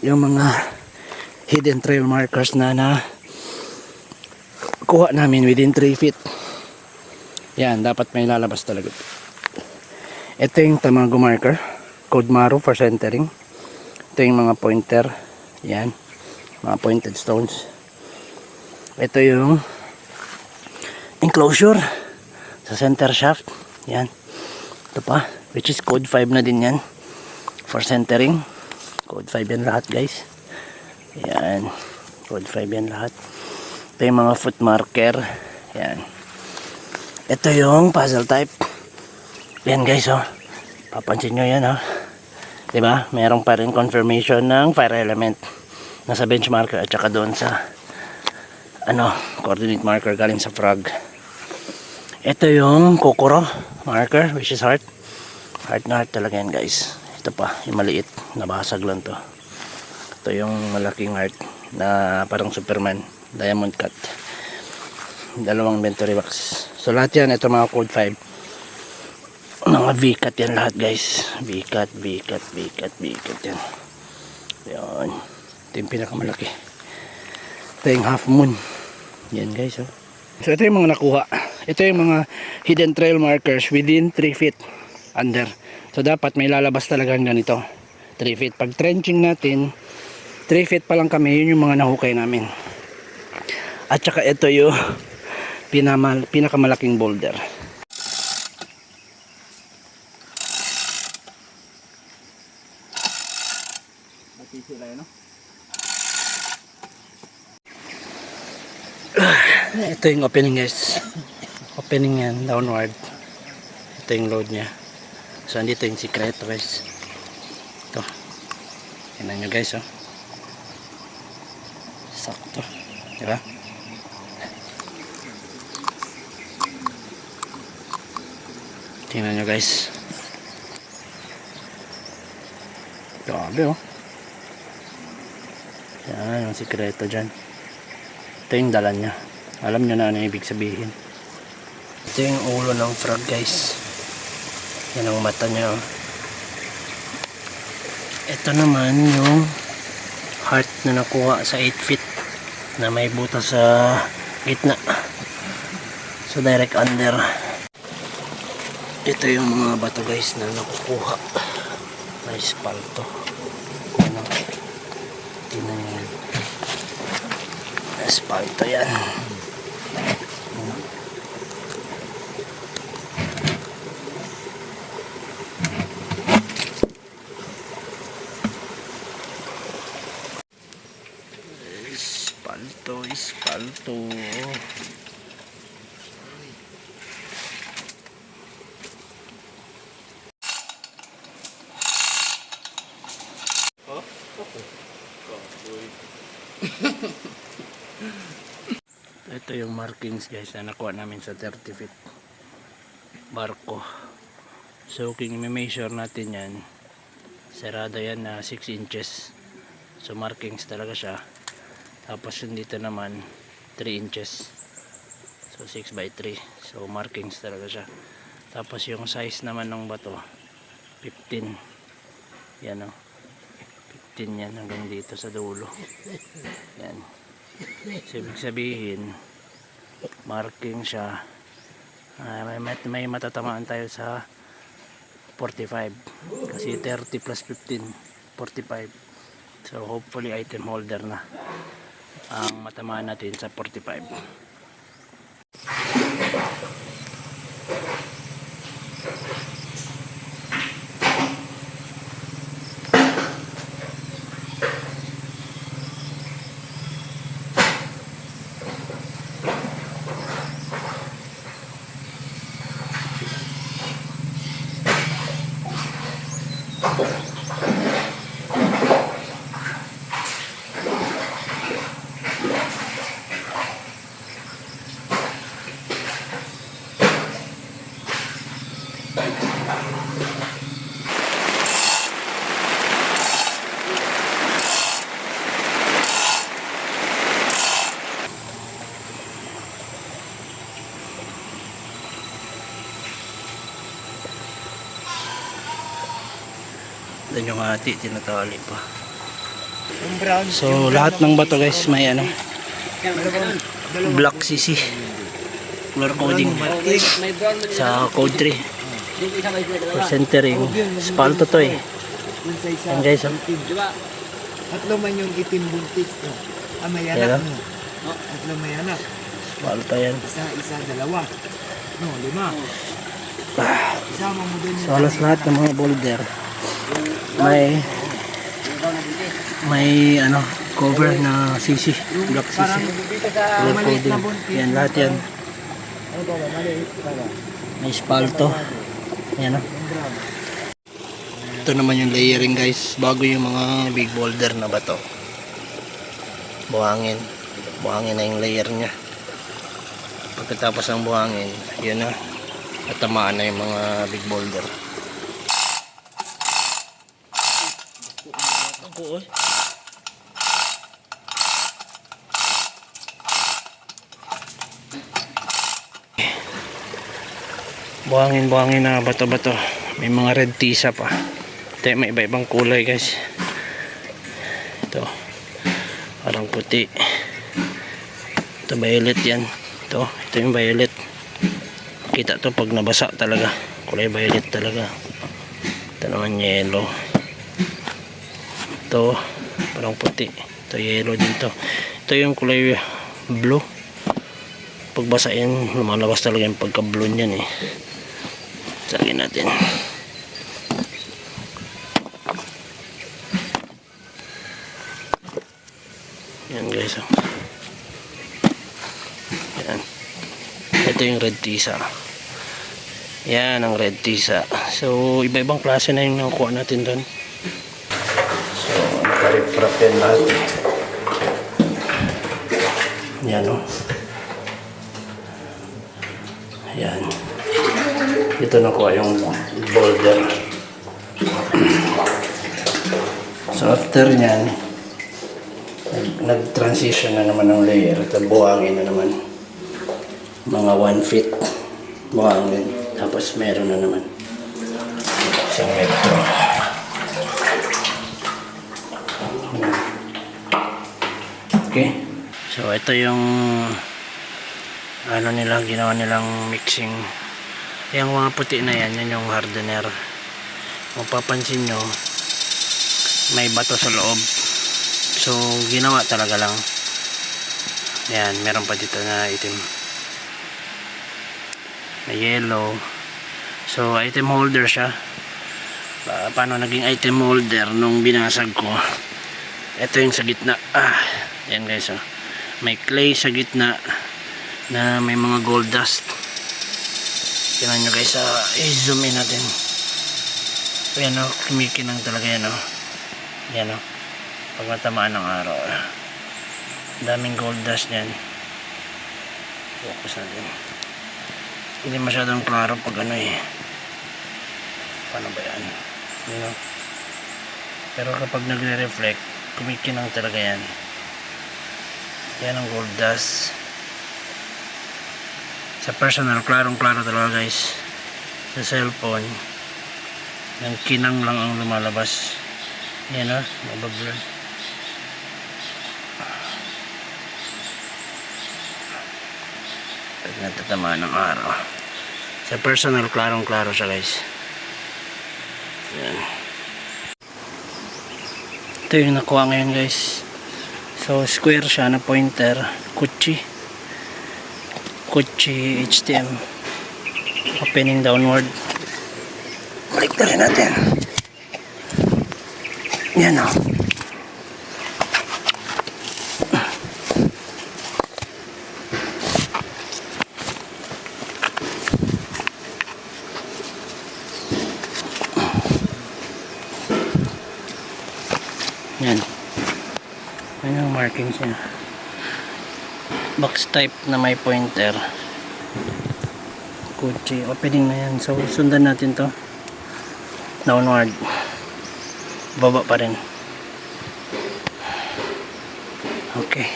yung mga hidden trail markers na kuha namin within 3 feet. Yan, dapat may lalabas talaga. Ito yung tamago marker, code marrow for centering. Ito yung mga pointer, yan, mga pointed stones. Ito yung enclosure sa center shaft, yan. Ito pa, which is code 5 na din yan for centering. Code 5 yan lahat, guys. Yan, code 5 yan lahat. Ito yung mga foot marker, yan. Ito yung puzzle type. Yan, guys, oh. Papansin nyo yan, oh. Diba? Merong pa rin confirmation ng fire element nasa bench marker at saka doon sa coordinate marker galing sa frog. Ito yung kokoro marker, which is heart. Heart na heart talaga yan, guys. Ito pa, yung maliit, nabasag lang to. Ito yung malaking heart na parang Superman, diamond cut. Dalawang inventory box. So lahat yan, ito mga code 5. Mga V-cut yan lahat, guys. V-cut yan. Yan. Ito yung pinakamalaki. Ito yung half moon. Yan, guys, oh. So ito yung mga nakuha. Ito yung mga hidden trail markers within 3 feet under. So dapat may lalabas talaga ganito, 3 feet. Pag trenching natin 3 feet pa lang kami, yun yung mga nahukay namin. At saka ito yung pinakamalaking boulder. Ito yung opening, guys. Opening yan, downward. Ito yung load nya. So andito yung sikreto, guys. Ito. Tingnan nyo, guys, oh. Sakto, diba? Tingnan nyo, guys. Grabe, oh. Yan yung sikreto dyan. Ito yung dala nya. Alam nyo na ano ibig sabihin. Ito yung ulo ng frog, guys. Yan ang mata nya, oh. Ito naman yung heart na nakuha sa 8 feet na may butas sa gitna. So direct under. Ito yung mga bato, guys, na nakukuha. May spalto. Ano? Tingnan nyo yan. Spalto yan. Spalto. Ito yung markings, guys, na nakuha namin sa 30 feet barko. So kung i-measure natin yan, sarado yan na 6 inches. So markings talaga siya. Tapos yung dito naman 3 inches. So 6 by 3. So markings talaga siya. Tapos yung size naman ng bato 15. Yan, oh. 15 yan hanggang dito sa dulo. Yan. So ibig sabihin marking siya. May matatamaan tayo sa 45. Kasi 30 plus 15 45. So hopefully item holder na ang matamaan natin sa 45. Doon yung hati, tinatali pa. Yung brown. So lahat ng bato guys may ano, black CC color coding sa code 3 for centering. Spalto to eh. Dun sa isa. Yan guys, oh. itim. Tatlo man yung itim buntis. No? May Yan, anak. oh. No? Tatlo may anak. Spalto yan. Isa, dalawa. No, 5. Isama mo dun. So halos lahat ng mga boulder may ano cover na CC, black CC color coding. Yan lahat yan. May spalto. Yan oh. Ito naman yung layering guys, bago yung mga big boulder na bato. Buhangin na yung layer nya. Pagkatapos ng buhangin, yun na, natamaan na yung mga big boulder. Ako buhangin na bato-bato. May mga red tisa pa. Ito may iba-ibang kulay guys. Ito parang puti. Ito violet yan. Ito yung violet. Kita to pag nabasa talaga. Kulay violet talaga. Ito naman yellow. Ito parang puti. Ito yellow din to. Ito yung kulay blue. Pagbasain lumalabas talaga yung pagka blue niyan eh. Sagin natin. Yan guys, oh. Yan. Ito yung red tisa. Yan ang red tisa. So iba-ibang klase na yung nakuha natin doon. So nakarip-rap yan lahat. Yan o. Yan. Ito nakuha yung boulder. So after nyan, nag-transition na naman ng layer. Ito buhangin na naman. Mga 1 feet buhangin. Tapos meron na naman isang metro. Okay. So ito yung ano nila, ginawa nilang mixing. Yung mga puti na yan, yan yung hardener. Kung papansin nyo, may bato sa loob. So ginawa talaga lang. Yan, meron pa dito na itim. May yellow. So item holder siya. Paano naging item holder nung binasag ko? Ito yung sa gitna. Yan guys, oh. May clay sa gitna na may mga gold dust. Tingnan nyo guys, i-zoom in natin. Ayan o, kumikinang talaga yan o. Yan o, pag matamaan ng araw. Daming gold dust yan. Focus natin. Hindi masyadong klaro pag ano eh. Paano ba yan? Yan o. Pero kapag nagre-reflect, kumikinang talaga yan. Yan ang gold dust. Sa personal, klarong-klaro talaga guys. Sa cellphone, ng kinang lang ang lumalabas. Yan o, mabablur. Pag natatamaan ng araw. Sa personal, klarong-klaro siya guys. Yan. Ito yung nakuha ngayon guys. So square siya na pointer. Kuchi HTM. Opening downward. Balik na rin natin. Yan o. Yan. Yan ang markings niya. Box type na may pointer. Kuchi. Opening na yan. So sundan natin to. Downward. Baba pa rin. Okay.